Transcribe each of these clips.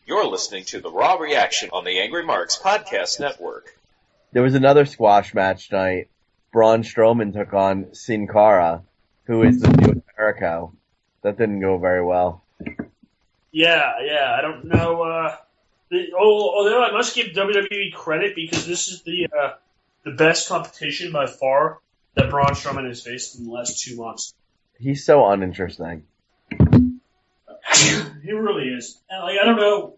You're listening to the Raw Reaction on the Angry Marks Podcast Network. There was another squash match tonight. Braun Strowman took on Sin Cara, who is the new Jericho. That didn't go very well. Yeah, I don't know. Although I must give WWE credit because this is the best competition by far that Braun Strowman has faced in the last 2 months. He's so uninteresting. He really is. And, I don't know.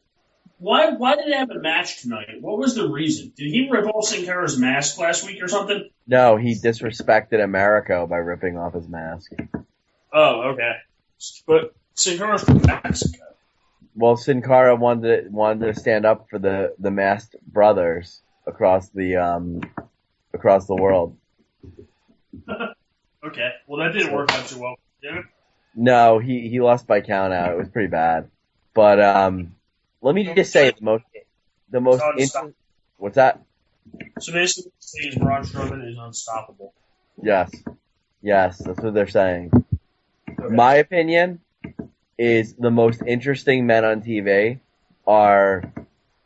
Why did they have a match tonight? What was the reason? Did he rip off Sin Cara's mask last week or something? No, he disrespected America by ripping off his mask. Oh, okay. But Sin Cara's from Mexico. Well, Sin Cara wanted to stand up for the masked brothers across the world. Okay. Well, that didn't work out too well, did it? No, he lost by count out. It was pretty bad. But let me just say the most interesting. What's that? So basically, saying Braun Strowman is unstoppable. Yes, that's what they're saying. Okay. My opinion is the most interesting men on TV are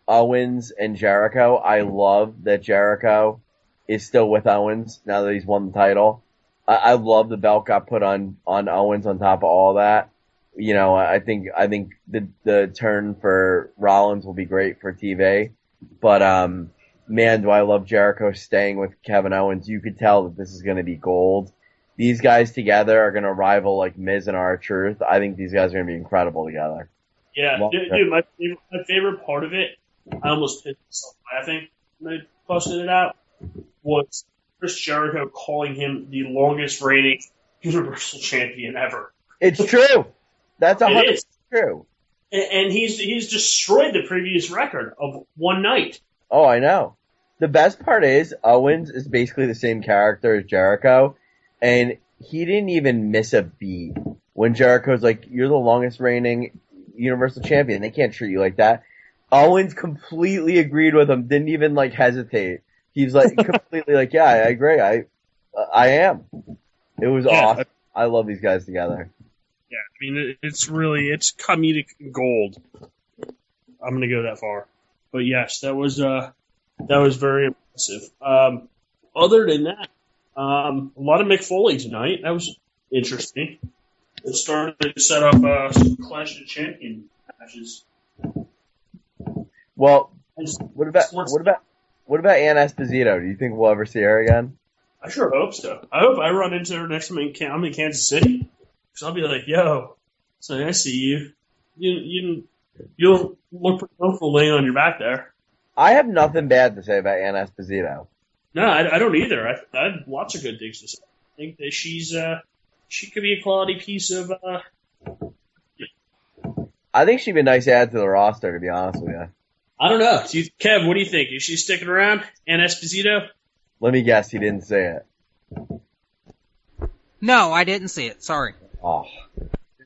Owens and Jericho. I love that Jericho is still with Owens now that he's won the title. I love the belt got put on Owens on top of all that. You know, I think the turn for Rollins will be great for TV. But man, do I love Jericho staying with Kevin Owens. You could tell that this is going to be gold. These guys together are going to rival like Miz and R-Truth. I think these guys are going to be incredible together. Yeah, dude, my favorite part of it, I almost pissed myself laughing when I posted it out, was Chris Jericho calling him the longest reigning Universal Champion ever. It's true. That's 100% true. And he's destroyed the previous record of one night. Oh, I know. The best part is Owens is basically the same character as Jericho, and he didn't even miss a beat when Jericho's like, "You're the longest reigning Universal Champion. They can't treat you like that." Owens completely agreed with him. Didn't even like hesitate. He's like completely like, "Yeah, I agree. I am." It was awesome. I love these guys together. Yeah, I mean, it's comedic gold. I'm going to go that far. But yes, that was very impressive. Other than that, a lot of Mick Foley tonight. That was interesting. It started to set up some Clash of Champions matches. Well, what about Ann Esposito? Do you think we'll ever see her again? I sure hope so. I hope I run into her next time I'm in Kansas City. Because I'll be like, "Yo, so I see you. You'll look pretty comfortable laying on your back there." I have nothing bad to say about Ann Esposito. No, I don't either. I have lots of good things to say. I think that she could be a quality piece of. I think she'd be a nice add to the roster, to be honest with you. I don't know. Kev, what do you think? Is she sticking around? Ann Esposito? Let me guess, he didn't say it. No, I didn't see it. Sorry. Oh,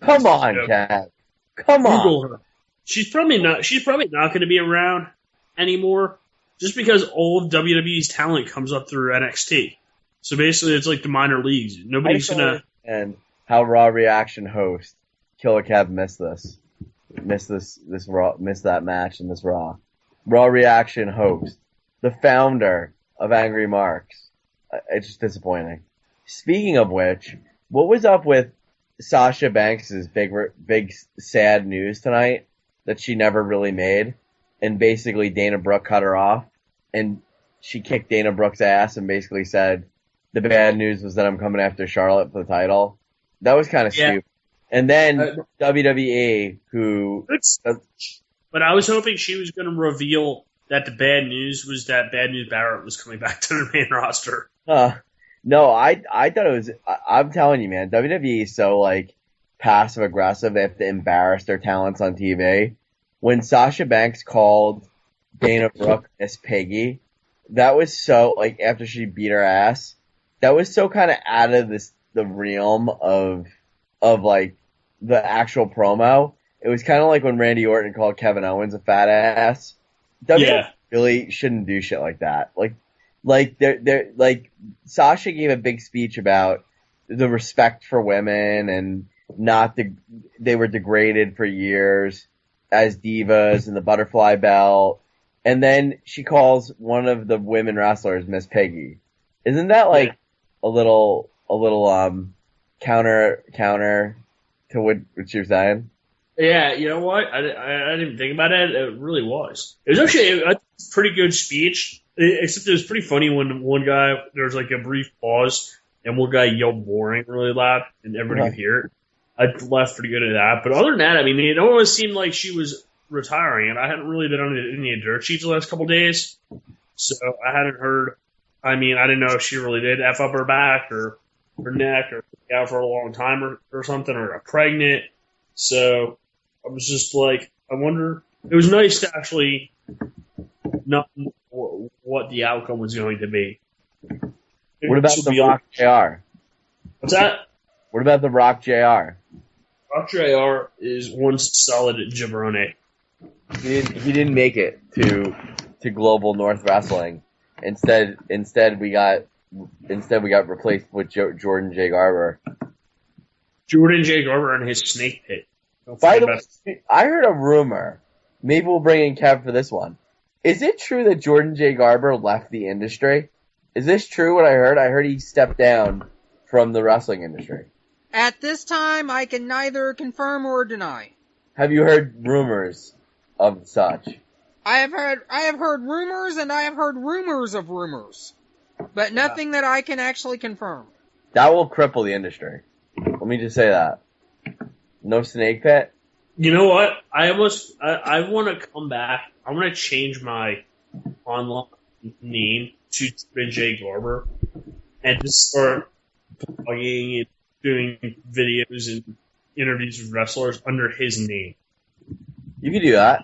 come on, Kev. Come on. Google her. She's probably not going to be around anymore, just because all of WWE's talent comes up through NXT. So basically, it's like the minor leagues. Nobody's gonna. And how Raw Reaction host Killer Kev missed that match in this Raw. Raw Reaction host, the founder of Angry Marks. It's just disappointing. Speaking of which, what was up with Sasha Banks' big sad news tonight that she never really made? And basically Dana Brooke cut her off, and she kicked Dana Brooke's ass and basically said, "The bad news was that I'm coming after Charlotte for the title." That was kind of stupid. And then WWE, But I was hoping she was going to reveal that the bad news was that Bad News Barrett was coming back to the main roster. No, I thought it was. I'm telling you, man, WWE is so like passive aggressive. They have to embarrass their talents on TV. When Sasha Banks called Dana Brooke Miss Piggy, that was so like after she beat her ass. That was so kind of out of the realm of like the actual promo. It was kind of like when Randy Orton called Kevin Owens a fat ass. WWE really shouldn't do shit like that. Like Sasha gave a big speech about the respect for women and they were degraded for years. as divas and the butterfly belt, and then she calls one of the women wrestlers Miss Piggy. Isn't that like a little counter to what you're saying? Yeah, you know what? I didn't think about it. It really was. It was actually a pretty good speech, except it was pretty funny when one guy, there was like a brief pause, and one guy yelled boring really loud, and everybody could hear it. I laughed pretty good at that. But other than that, I mean, it almost seemed like she was retiring, and I hadn't really been on any dirt sheets the last couple of days, so I hadn't heard. I mean, I didn't know if she really did F up her back or her neck or out for a long time or something, or got pregnant. So I was just like, I wonder. It was nice to actually not know what the outcome was going to be. What about the Rock JR? What's that? What about the Rock JR? Rock JR is one solid jabroni. He didn't make it to Global North Wrestling. Instead we got replaced with Jordan J. Garber. Jordan J. Garber and his snake pit. By the way, I heard a rumor. Maybe we'll bring in Kev for this one. Is it true that Jordan J. Garber left the industry? Is this true what I heard? I heard he stepped down from the wrestling industry. At this time, I can neither confirm or deny. Have you heard rumors of such? I have heard rumors, and I have heard rumors of rumors, but nothing that I can actually confirm. That will cripple the industry. Let me just say that. No snake pit? You know what? I want to come back. I want to change my online name to Jordan J. Garber and just start blogging and doing videos and interviews with wrestlers under his name. You can do that.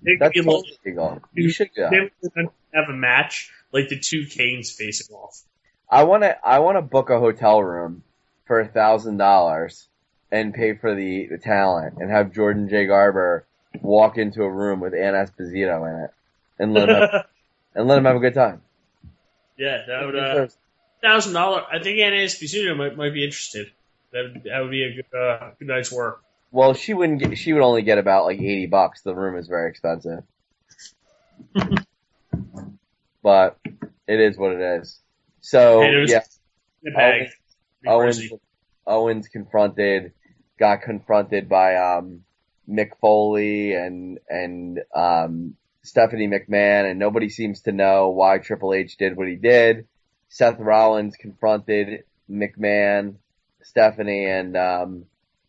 That's totally legal. You should do that. Have a match like the two Canes facing off. I wanna book a hotel room for $1,000 and pay for the talent and have Jordan J. Garber walk into a room with Ann Esposito in it and let him have a good time. Yeah, that would $1,000. I think Ann Esposito might be interested. That would be a good night's work. Well, she would only get about like $80. The room is very expensive. But it is what it is. So yeah, Owens got confronted by Mick Foley and Stephanie McMahon, and nobody seems to know why Triple H did what he did. Seth Rollins confronted McMahon, Stephanie,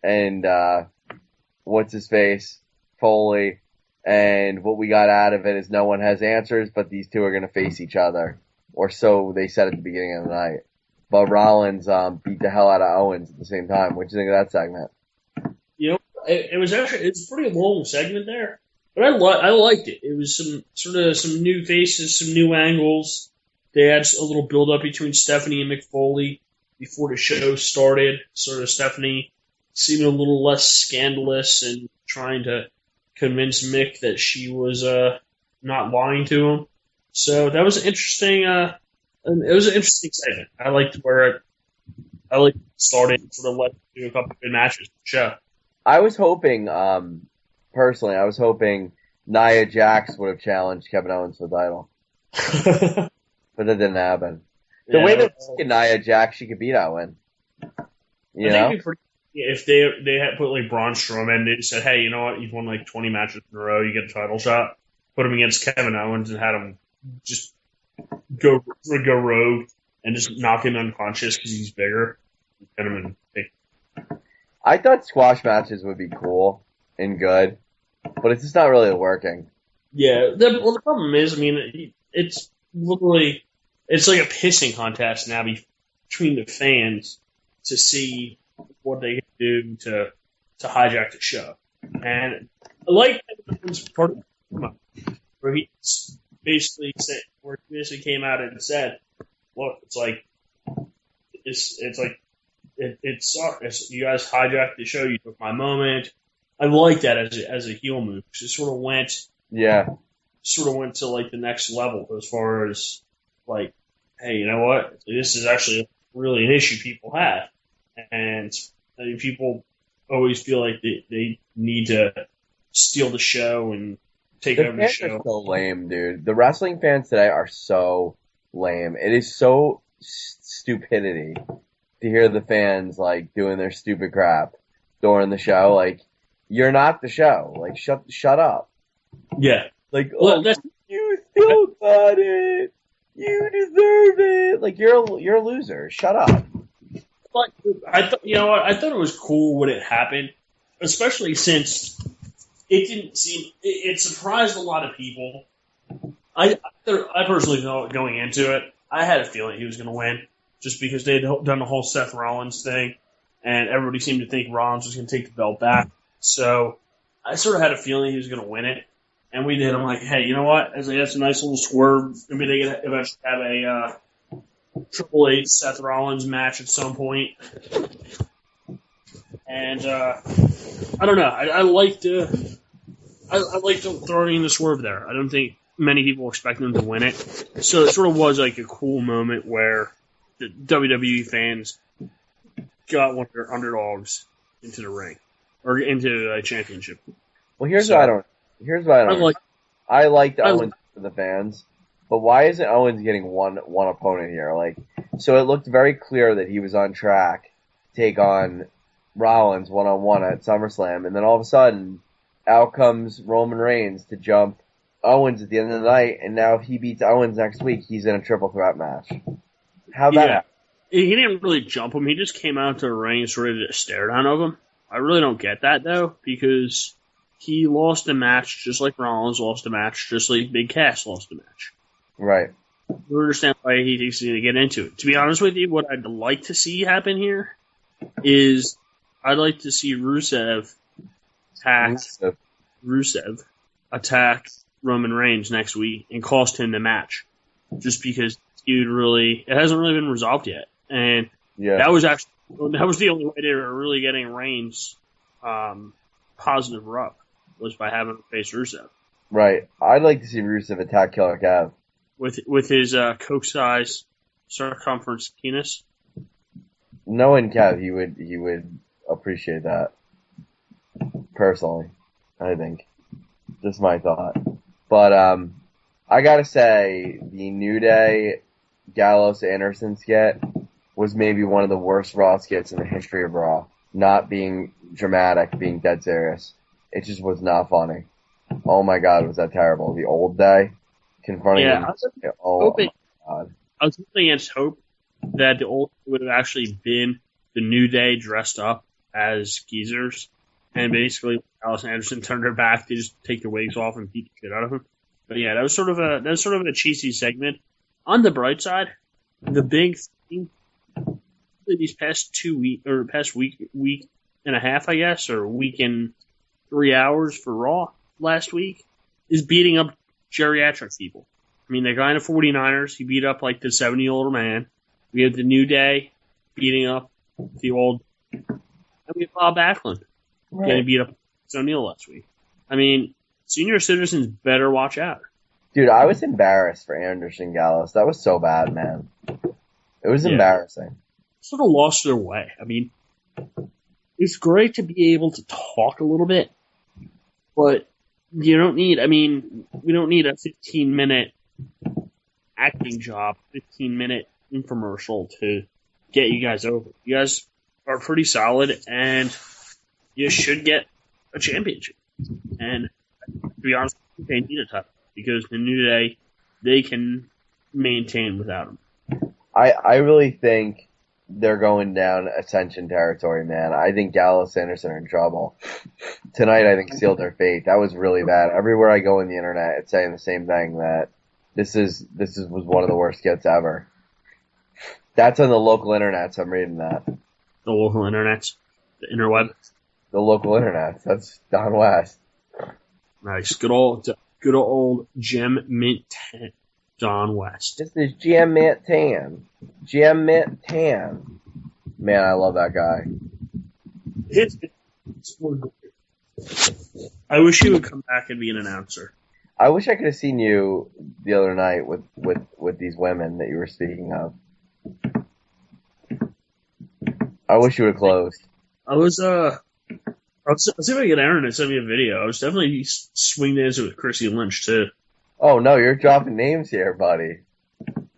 and what's his face, Foley, and what we got out of it is no one has answers, but these two are going to face each other, or so they said at the beginning of the night. But Rollins beat the hell out of Owens at the same time. What do you think of that segment? You know, it was a pretty long segment there, but I liked it. It was some new faces, some new angles. They had a little build up between Stephanie and Mick Foley before the show started. Sort of Stephanie seeming a little less scandalous and trying to convince Mick that she was not lying to him. So that was interesting. It was an interesting segment. I liked where it started. Sort of led to a couple of good matches in the show. I was hoping, personally, Nia Jax would have challenged Kevin Owens for the title, but that didn't happen. The way that Nia Jax, she could beat Owen. You know? If they had put like Braun Strowman, they said, hey, you know what? You've won like 20 matches in a row. You get a title shot. Put him against Kevin Owens and had him just go rogue and just knock him unconscious because he's bigger. Get him in big. I thought squash matches would be cool and good, but it's just not really working. Yeah. The problem is, I mean, it's literally it's like a pissing contest now between the fans to see what they can do to hijack the show. And I like that part of the where he basically came out and said, look, it's like it sucks. You guys hijacked the show, you took my moment. I like that as a heel move. It sort of went to like the next level as far as like, hey, you know what? This is actually really an issue people have. And I mean, people always feel like they need to steal the show and take The over the fans show. are so lame, dude. The wrestling fans today are so lame. It is so stupidity to hear the fans like doing their stupid crap during the show. Like, you're not the show. Like, shut up. Yeah. Like, Well, that's you still got it. You deserve it. Like, you're a loser. Shut up. But I thought, you know what? I thought it was cool when it happened, especially since it didn't seem. It surprised a lot of people. I personally thought going into it, I had a feeling he was going to win, just because they had done the whole Seth Rollins thing, and everybody seemed to think Rollins was going to take the belt back. So I sort of had a feeling he was going to win it, and we did. I'm like, hey, you know what? As that's a nice little swerve. Maybe they could eventually have a Triple H Seth Rollins match at some point. And I don't know. I liked throwing in the swerve there. I don't think many people expect them to win it. So it sort of was like a cool moment where the WWE fans got one of their underdogs into the ring or into a championship. Well, here's what I don't. I liked Owens for the fans, but why isn't Owens getting one opponent here? Like, so it looked very clear that he was on track to take on Rollins one-on-one at SummerSlam, and then all of a sudden, out comes Roman Reigns to jump Owens at the end of the night, and now if he beats Owens next week, he's in a triple threat match. How'd that happen? He didn't really jump him. He just came out to the ring and sort of did a stare down of him. I really don't get that, though, because he lost a match just like Rollins lost a match, just like Big Cass lost a match. Right. I don't understand why he thinks he's going to get into it. To be honest with you, what I'd like to see happen here is I'd like to see Rusev attack Roman Reigns next week and cost him the match. Just because it hasn't really been resolved yet. And that was the only way they were really getting Reigns positive rub, was by having him face Rusev. Right. I'd like to see Rusev attack Killer Kev. With his Coke size circumference penis. Knowing Kev, he would appreciate that. Personally, I think. Just my thought. But I gotta say, the New Day Gallows Anderson skit was maybe one of the worst Raw skits in the history of Raw. Not being dramatic, being dead serious. It just was not funny. Oh my god, was that terrible. The Old Day confronting him. Oh my god. I was hoping against hope that the Old Day would have actually been the New Day dressed up as geezers, and basically Gallows and Anderson turned their back, they just take their wigs off and beat the shit out of him. But yeah, that was sort of a cheesy segment. On the bright side, the big thing these past week and a half, I guess, or week and 3 hours for Raw last week, is beating up geriatric people. I mean, the guy in the 49ers, he beat up like the 70-year-old man. We have the New Day beating up the old, and we have Bob Backlund getting beat up O'Neal last week. I mean, senior citizens better watch out. Dude, I was embarrassed for Anderson Gallows. That was so bad, man. It was embarrassing. Sort of lost their way. I mean, it's great to be able to talk a little bit, but we don't need a 15-minute acting job, 15-minute infomercial to get you guys over. You guys are pretty solid, and you should get a championship. And to be honest, they need a title because the New Day, they can maintain without them. I really think they're going down Ascension territory, man. I think Gallows and Anderson are in trouble. Tonight, I think, sealed their fate. That was really bad. Everywhere I go on the internet, it's saying the same thing, that this was one of the worst skits ever. That's on the local internet, so I'm reading that. The local internets? The interweb? The local internet. That's Don West. Nice. Good old Jim Mint 10. Don West. This is Jim Mint 10. Jim Mint 10. Man, I love that guy. I wish he would come back and be an announcer. I wish I could have seen you the other night with these women that you were speaking of. I wish you would have closed. I was I'll see if I can get Aaron to send me a video. I was definitely swing dancing with Chrissy Lynch, too. Oh, no, you're dropping names here, buddy.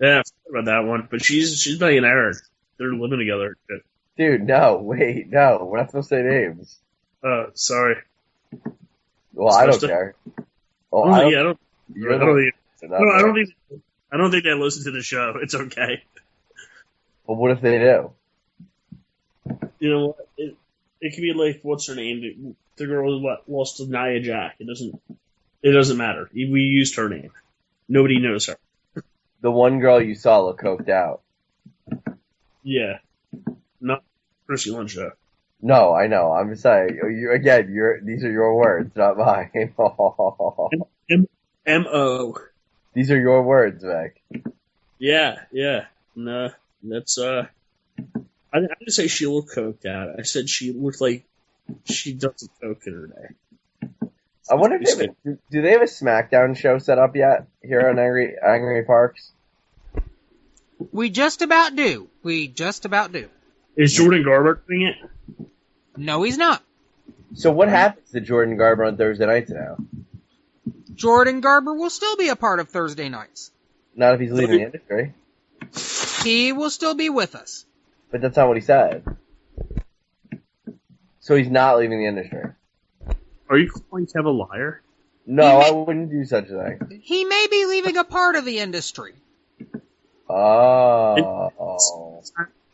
Yeah, I forgot about that one. But she's banging Aaron. They're living together. Dude, no, wait, no. We're not supposed to say names. Sorry. Well, I don't care. Well, I don't think they listen to the show. It's okay. But what if they do? You know what? It could be like, what's her name? The girl who lost to Nia Jack. It doesn't matter. We used her name. Nobody knows her. The one girl you saw look coked out. Yeah. Not Chrissy Lynch, though. No, I know. I'm just saying. These are your words, not mine. M.O. These are your words, Vic. Yeah. No, that's, I didn't say she looked coked out. I said she looked like she does some coke in her day. I wonder if do they have a SmackDown show set up yet here on Angry Parks? We just about do. Is Jordan Garber doing it? No, he's not. So what happens to Jordan Garber on Thursday nights now? Jordan Garber will still be a part of Thursday nights. Not if he's leaving the industry. He will still be with us. But that's not what he said. So he's not leaving the industry. Are you calling Kev a liar? No, I wouldn't do such a thing. He may be leaving a part of the industry. Oh.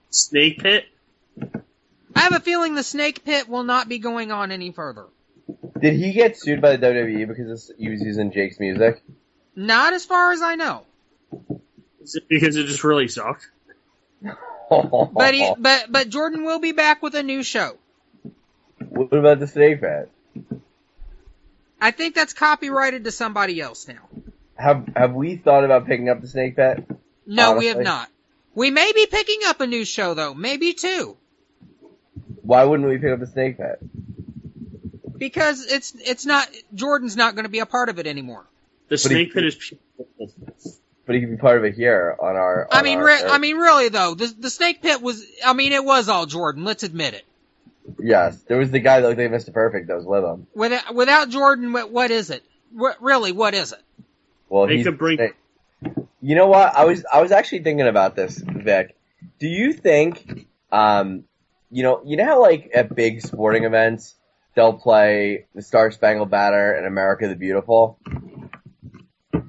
Snake Pit? I have a feeling the Snake Pit will not be going on any further. Did he get sued by the WWE because he was using Jake's music? Not as far as I know. Is it because it just really sucked? But Jordan will be back with a new show. What about the Snake Pit? I think that's copyrighted to somebody else now. Have we thought about picking up the Snake Pit? No, Honestly? we have not. We may be picking up a new show though, maybe two. Why wouldn't we pick up the Snake Pit? Because it's not Jordan's not going to be a part of it anymore. The Snake Pit is people. But he can be part of it here on our. I mean, really though, the Snake Pit was. I mean, it was all Jordan. Let's admit it. Yes, there was the guy that looked like Mr. Perfect that was with him. Without Jordan, what is it? What is it? Well, they could bring. You know what? I was actually thinking about this, Vic. Do you think, you know how like at big sporting events they'll play the Star Spangled Banner and America the Beautiful?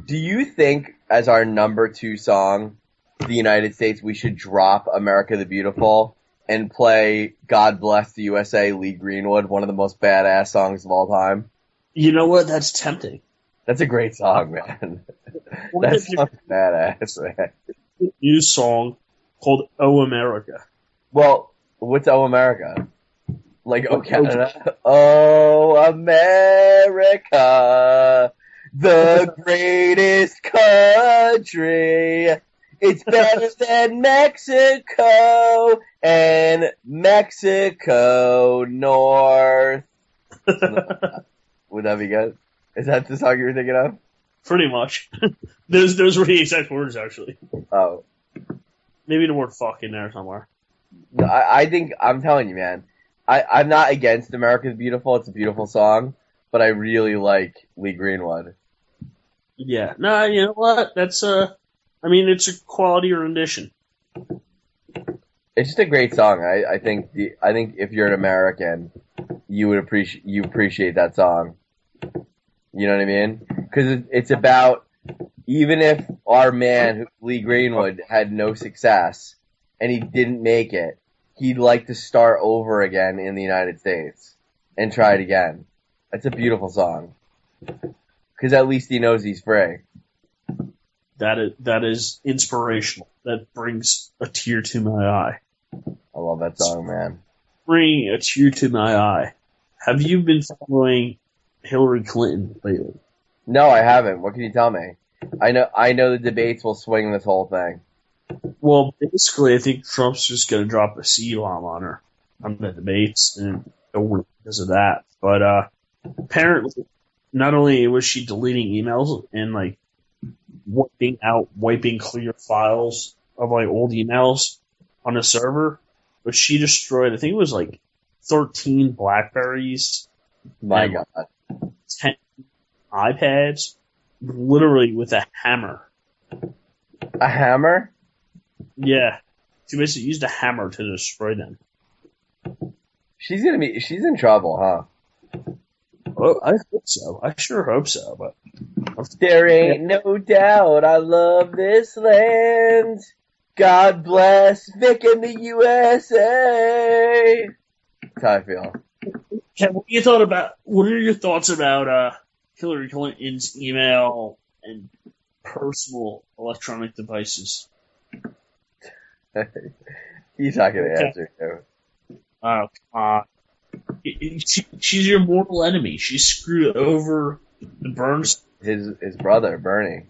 Do you think, as our number 2 song, the United States, we should drop America the Beautiful and play God Bless the USA, Lee Greenwood, one of the most badass songs of all time? You know what? That's tempting. That's a great song, man. That song's badass, man. New song called "Oh America." Well, what's "Oh America"? Like "Oh Canada"? Oh America, the greatest country. It's better than Mexico and Mexico North. Would that be good? Is that the song you were thinking of? Pretty much. Those were the exact words, actually. Oh. Maybe the word "fuck" in there somewhere. I think, I'm telling you, man, I'm not against America's Beautiful. It's a beautiful song, but I really like Lee Greenwood. Yeah. No, you know what? That's it's a quality rendition. It's just a great song. I think if you're an American, you appreciate that song. You know what I mean? Because it's about, even if our man, Lee Greenwood, had no success and he didn't make it, he'd like to start over again in the United States and try it again. It's a beautiful song. Because at least he knows he's free. That is inspirational. That brings a tear to my eye. I love that song, man. Bring a tear to my eye. Have you been following Hillary Clinton lately? No, I haven't. What can you tell me? I know the debates will swing this whole thing. Well, basically, I think Trump's just going to drop a C-bomb on her on the debates, and over because of that. But apparently, not only was she deleting emails and like wiping clear files of like old emails on a server, but she destroyed, I think it was like 13 Blackberries, My and God. 10 iPads, literally with a hammer. A hammer? Yeah. She basically used a hammer to destroy them. She's in trouble, huh? Oh, I hope so. I sure hope so, but There ain't no doubt I love this land. God bless Vic and the USA. That's how I feel. Ken, what are your thoughts about Hillary Clinton's email and personal electronic devices? He's not going to answer you. Oh, come on. She's your mortal enemy. She screwed over the Burns His brother, Bernie.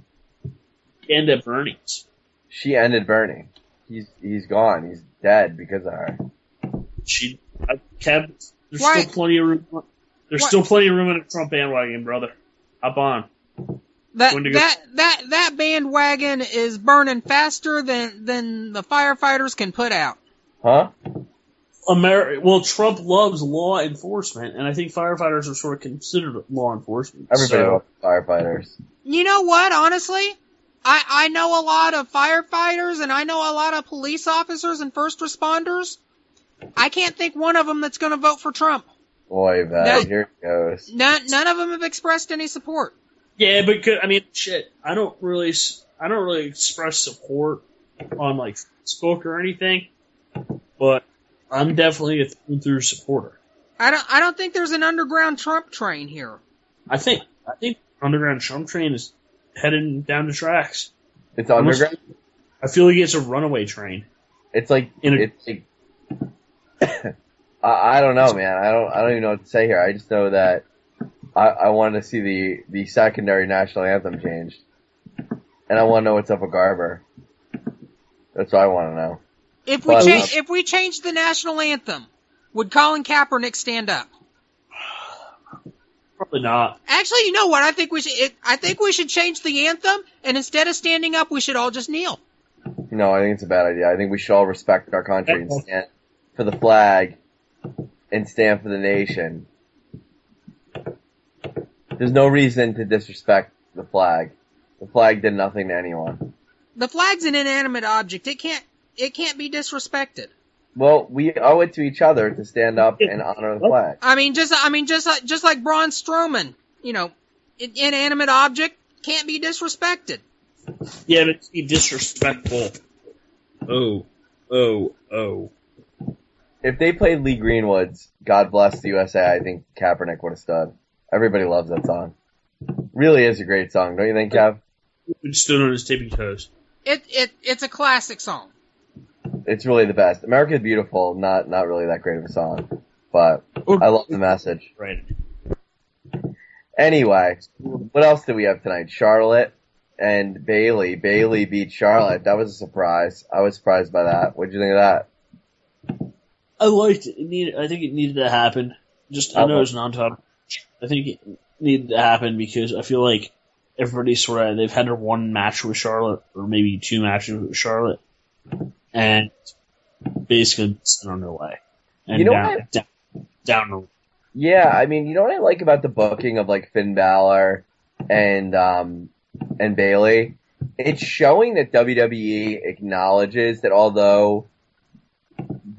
and at Bernie's. She ended Bernie. He's gone. He's dead because of her. There's Why? still plenty of room. There's What? still plenty of room in a Trump bandwagon, brother. Hop on. That bandwagon is burning faster than the firefighters can put out. Huh? Well, Trump loves law enforcement, and I think firefighters are sort of considered law enforcement. Everybody loves firefighters. You know what, honestly? I know a lot of firefighters, and I know a lot of police officers and first responders. I can't think one of them that's going to vote for Trump. Boy, man, here it goes. None of them have expressed any support. Yeah, but I mean, shit. I don't really express support on like Facebook or anything, but I'm definitely a through supporter. I don't think there's an underground Trump train here. I think underground Trump train is heading down the tracks. It's underground? I feel like it's a runaway train. It's like I don't know, man. I don't even know what to say here. I just know that I wanted to see the secondary national anthem changed. And I want to know what's up with Garber. That's what I want to know. If we change the national anthem, would Colin Kaepernick stand up? Probably not. Actually, you know what? I think we should change the anthem, and instead of standing up, we should all just kneel. No, I think it's a bad idea. I think we should all respect our country and stand for the flag and stand for the nation. There's no reason to disrespect the flag. The flag did nothing to anyone. The flag's an inanimate object. It can't be disrespected. Well, we owe it to each other to stand up and honor the flag. I mean, just like Braun Strowman, you know, an inanimate object can't be disrespected. Yeah, but it's disrespectful. Oh. If they played Lee Greenwood's God Bless the USA, I think Kaepernick would have stood. Everybody loves that song. Really is a great song, don't you think, Kev? He stood on his tippy toes. It's a classic song. It's really the best. America is Beautiful, not really that great of a song, but I love the message. Right. Anyway, what else did we have tonight? Charlotte and Bailey. Bailey beat Charlotte. That was a surprise. I was surprised by that. What did you think of that? I liked it. I think it needed to happen. I know it's non-top. I think it needed to happen because I feel like everybody's they've had their one match with Charlotte, or maybe two matches with Charlotte, and basically sent on their way. And you know down the road. Yeah, I mean, you know what I like about the booking of like Finn Balor and Bailey? It's showing that WWE acknowledges that although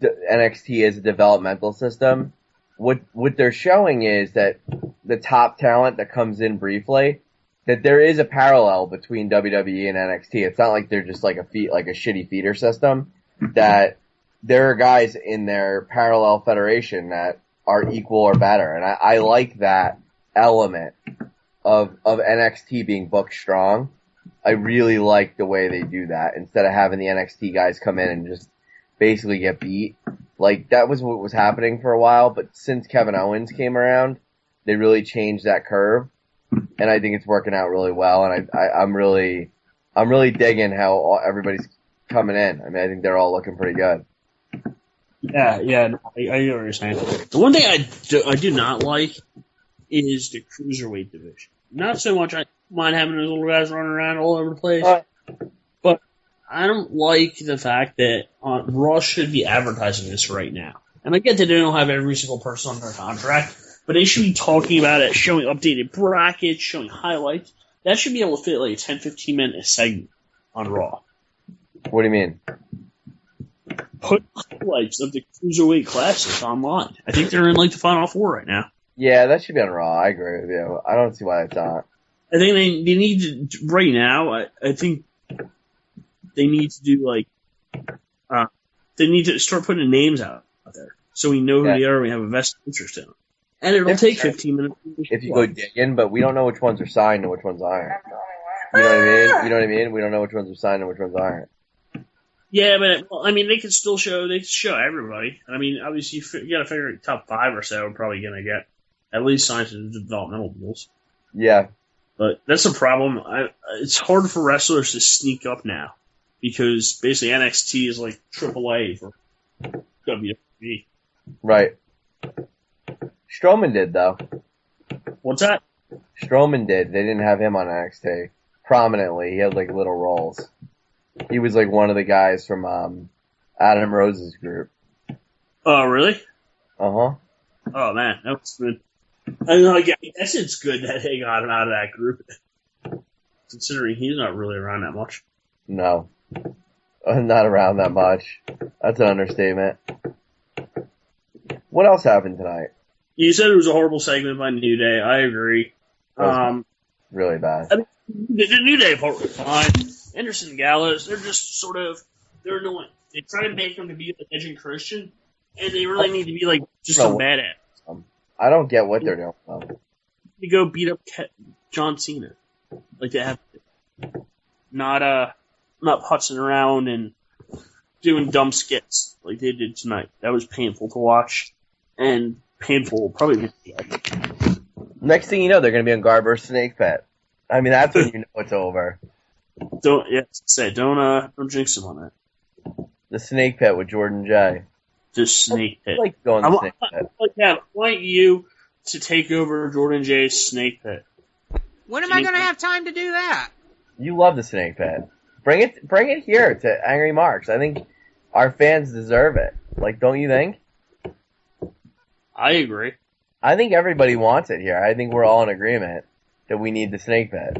NXT is a developmental system, what they're showing is that the top talent that comes in briefly, that there is a parallel between WWE and NXT. It's not like they're just like a shitty feeder system. That there are guys in their parallel federation that are equal or better, and I like that element of NXT being booked strong. I really like the way they do that instead of having the NXT guys come in and just basically get beat. Like, that was what was happening for a while, but since Kevin Owens came around, they really changed that curve, and I think it's working out really well, and I'm really digging how everybody's coming in. I mean, I think they're all looking pretty good. Yeah, I know what you're saying. The one thing I do not like is the cruiserweight division. Not so much I mind having those little guys running around all over the place, but I don't like the fact that Raw should be advertising this right now. And I get that they don't have every single person on their contract, but they should be talking about it, showing updated brackets, showing highlights. That should be able to fit like a 10, 15-minute segment on Raw. What do you mean? Put highlights of the Cruiserweight Classic online. I think they're in like the Final Four right now. Yeah, that should be on Raw. I agree with you. I don't see why it's not. I think they need to, right now, I think they need to do like, they need to start putting names out there so we know who they are and we have a vested interest in them. And it'll take 15 minutes. If you go digging, but we don't know which ones are signed and which ones aren't. You know what I mean? You know what I mean? We don't know which ones are signed and which ones aren't. Yeah, but well, I mean, they can still show everybody. I mean, obviously you got to figure top 5 or so are probably going to get at least signed to the developmental deals. Yeah. But that's the problem. It's hard for wrestlers to sneak up now because basically NXT is like AAA for WWE. Right. Strowman did, though. What's that? Strowman did. They didn't have him on NXT prominently. He had like little roles. He was like one of the guys from Adam Rose's group. Oh, really? Uh-huh. Oh, man. That was good. I guess it's good that they got him out of that group, considering he's not really around that much. No. Not around that much. That's an understatement. What else happened tonight? You said it was a horrible segment by New Day. I agree. Really bad. I mean, the New Day part was fine. Anderson and Gallows, they're just they're annoying. They try to make them to be like Edge and Christian, and they really need to be like just some badass. I don't get what they're doing. To go beat up John Cena, like they have to. Not putzing around and doing dumb skits like they did tonight. That was painful to watch, and painful probably. Next thing you know, they're going to be on Garber's Snake Pit. I mean, that's when you know it's over. Don't jinx him on that. The Snake Pit with Jordan J. The Snake Pit. I like going to the Snake Pit. I want you to take over Jordan J's Snake Pit. When am I going to have time to do that? You love the Snake Pit. Bring it here to Angry Marks. I think our fans deserve it. Like, don't you think? I agree. I think everybody wants it here. I think we're all in agreement that we need the Snake Pit.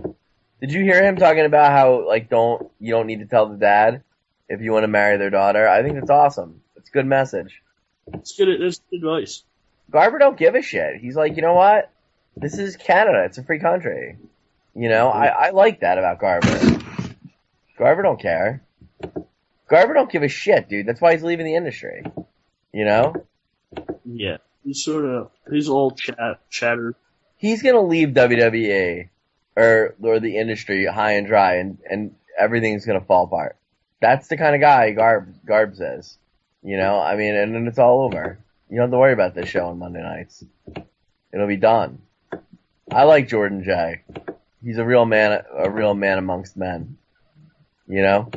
Did you hear him talking about how, like, you don't need to tell the dad if you want to marry their daughter? I think that's awesome. It's a good message. It's good. That's good advice. Garber don't give a shit. He's like, you know what? This is Canada. It's a free country. You know, I like that about Garber. Garber don't care. Garber don't give a shit, dude. That's why he's leaving the industry. You know? Yeah. He's all chatter. He's gonna leave WWE or the industry high and dry, and everything's gonna fall apart. That's the kind of guy Garbs is. You know, I mean, and then it's all over. You don't have to worry about this show on Monday nights. It'll be done. I like Jordan J. He's a real man amongst men. You know?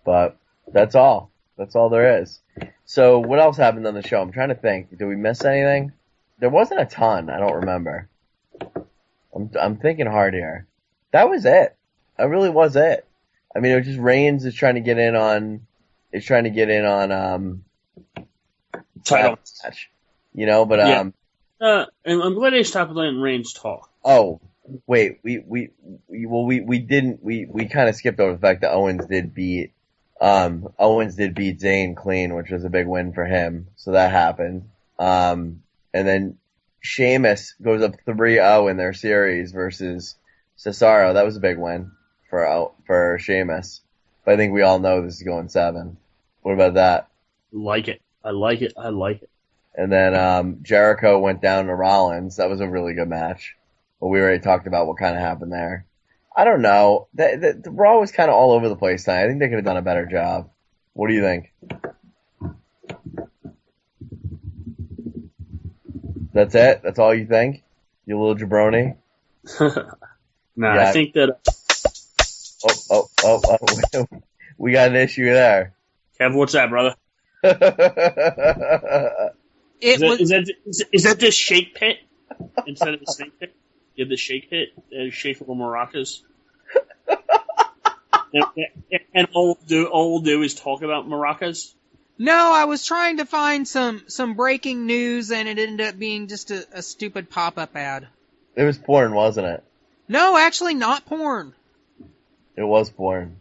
But that's all. That's all there is. So what else happened on the show? I'm trying to think. Did we miss anything? There wasn't a ton. I don't remember. I'm thinking hard here. That was it. That really was it. I mean, it was just Reigns is trying to get in on title match. You know, but and I'm glad they stopped letting Reigns talk. Oh, wait, we kind of skipped over the fact that Owens did beat Zayn clean, which was a big win for him. So that happened. And then Sheamus goes up 3-0 in their series versus Cesaro. That was a big win for Sheamus. But I think we all know this is going 7. What about that? I like it. And then Jericho went down to Rollins. That was a really good match. But we already talked about what kind of happened there. I don't know. The Raw was kind of all over the place tonight. I think they could have done a better job. What do you think? That's it? That's all you think? You little jabroni? Nah, yeah. I think that... Oh. We got an issue there. Kev, what's that, brother? Is that the shake pit instead of the snake pit? You have the shake pit, shake little maracas. and all we'll do is talk about maracas. No, I was trying to find some breaking news, and it ended up being just a stupid pop-up ad. It was porn, wasn't it? No, actually not porn. It was porn.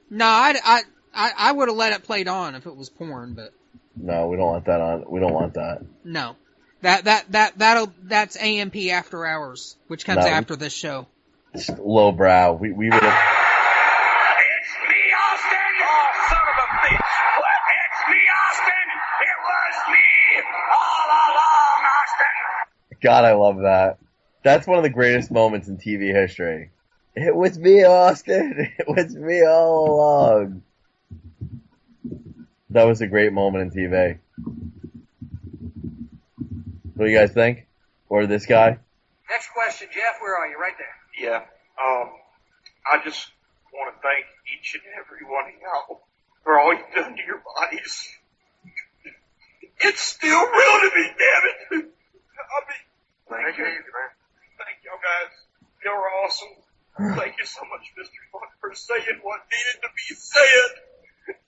No, I would have let it played on if it was porn, but No, we don't want that on. We don't want that. no. That's AMP After Hours, which comes No. after this show. It's lowbrow. We would have. It's me, Austin! Oh, son of a bitch! What? It's me, Austin! It was me all along, Austin! God, I love that. That's one of the greatest moments in TV history. It was me, Austin. It was me all along. That was a great moment in TV. What do you guys think? Or this guy? Next question, Jeff. Where are you? Right there. Yeah, I just want to thank each and every one of y'all for all you've done to your bodies. It's still real to me, damn it. I mean, thank you, man. Thank y'all guys. Y'all are awesome. Thank you so much, Mr. Funk, for saying what needed to be said.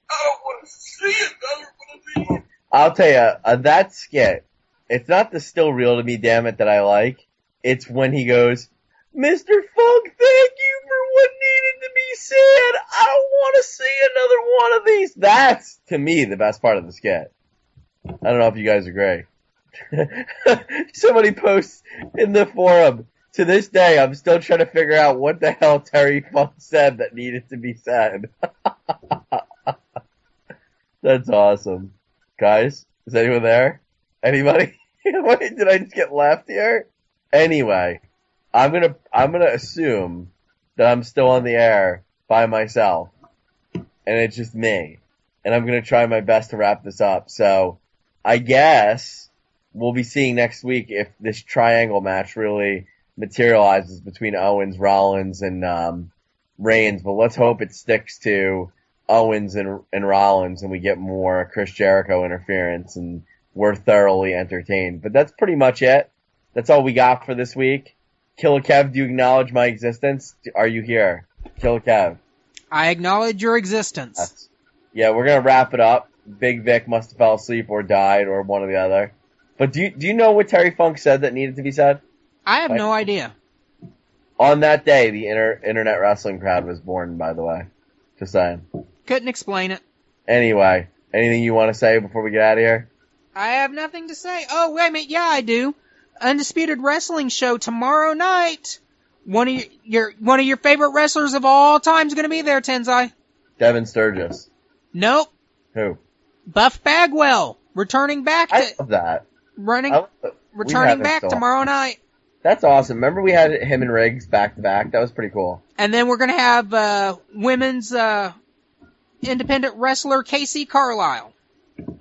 I don't want to see another one of these. I'll tell you, that skit, it's not the still real to me, damn it, that I like. It's when he goes, Mr. Funk, thank you for what needed to be said. I don't want to see another one of these. That's, to me, the best part of the skit. I don't know if you guys agree. Somebody posts in the forum, to this day, I'm still trying to figure out what the hell Terry Funk said that needed to be said. That's awesome. Guys, is anyone there? Anybody? Wait, did I just get left here? Anyway, I'm gonna assume that I'm still on the air by myself, and it's just me, and I'm gonna try my best to wrap this up. So, I guess we'll be seeing next week if this triangle match really materializes between Owens, Rollins, and Reigns. But let's hope it sticks to Owens and Rollins, and we get more Chris Jericho interference, and we're thoroughly entertained. But that's pretty much it. That's all we got for this week. Killer Kev, do you acknowledge my existence? Are you here? Killer Kev. I acknowledge your existence. Yeah, we're gonna wrap it up. Big Vic must have fell asleep or died or one or the other. But do you know what Terry Funk said that needed to be said? I have no idea. On that day, the internet wrestling crowd was born, by the way. Just saying. Couldn't explain it. Anyway, anything you want to say before we get out of here? I have nothing to say. Oh, wait a minute. Yeah, I do. Undisputed Wrestling Show tomorrow night. One of your favorite wrestlers of all time is going to be there, Tenzai. Devin Sturgis. Nope. Who? Buff Bagwell returning back. I love that. Returning back tomorrow night. That's awesome. Remember we had him and Riggs back to back? That was pretty cool. And then we're going to have women's independent wrestler Casey Carlisle.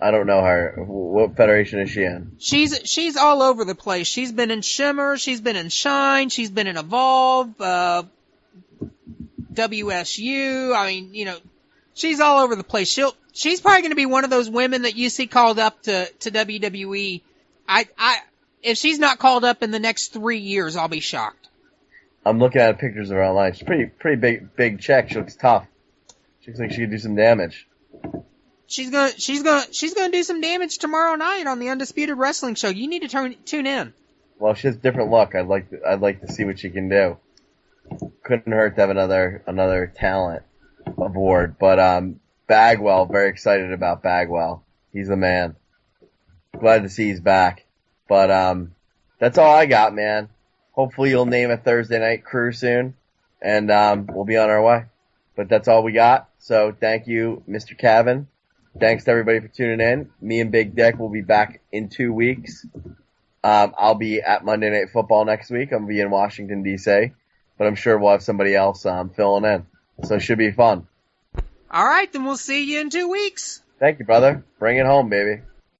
I don't know her. What federation is she in? She's all over the place. She's been in Shimmer, she's been in Shine, she's been in Evolve, WSU. I mean, she's all over the place. She's probably going to be one of those women that you see called up to WWE. If she's not called up in the next 3 years, I'll be shocked. I'm looking at pictures of her online. She's pretty big check. She looks tough. She looks like she could do some damage. She's gonna do some damage tomorrow night on the Undisputed Wrestling Show. You need to tune in. Well, she has a different look. I'd like to see what she can do. Couldn't hurt to have another talent aboard. But Bagwell, very excited about Bagwell. He's the man. Glad to see he's back. But that's all I got, man. Hopefully you'll name a Thursday night crew soon, and we'll be on our way. But that's all we got. So thank you, Mr. Cavan. Thanks to everybody for tuning in. Me and Big Dick will be back in 2 weeks. I'll be at Monday Night Football next week. I'm going to be in Washington, D.C., but I'm sure we'll have somebody else filling in. So it should be fun. All right, then we'll see you in 2 weeks. Thank you, brother. Bring it home, baby.